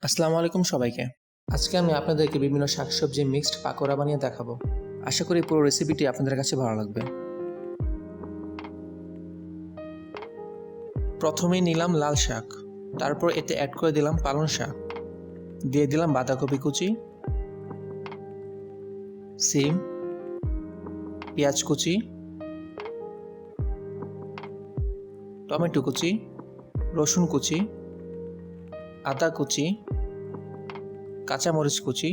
আসসালামু আলাইকুম সবাইকে। আজকে আমি আপনাদেরকে বিভিন্ন শাকসবজি মিক্সড পাকোড়া বানিয়ে দেখাবো। আশা করি পুরো রেসিপিটি আপনাদের কাছে ভালো লাগবে। প্রথমেই নিলাম লাল শাক, তারপর এতে অ্যাড করে দিলাম পালং শাক, দিয়ে দিলাম বাঁধাকপি কুচি, সিম, পেঁয়াজ কুচি, টমেটো কুচি, রসুন কুচি, আদা কুচি, কাঁচামরিচ কুচি,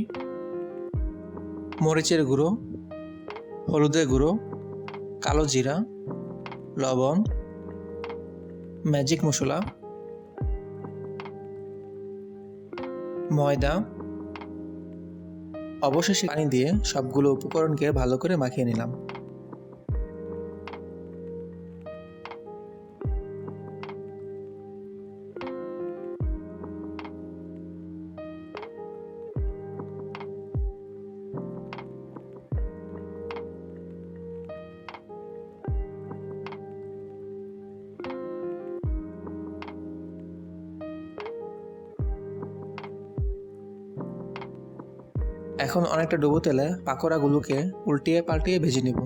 মরিচের গুঁড়ো, হলুদের গুঁড়ো, কালো জিরা, লবণ, ম্যাজিক মশলা, ময়দা, অবশেষে পানি দিয়ে সবগুলো উপকরণকে ভালো করে মাখিয়ে নিলাম। এখন অনেকটা ডুবো তেলে পাকোড়াগুলোকে উল্টিয়ে পাল্টিয়ে ভেজে নেব।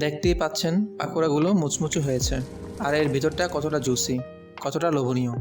দেখতেই পাচ্ছেন পাকোড়াগুলো মুচমুচে হয়েছে, আর এর ভিতরটা কতটা জুসি, কতটা লোভনীয়।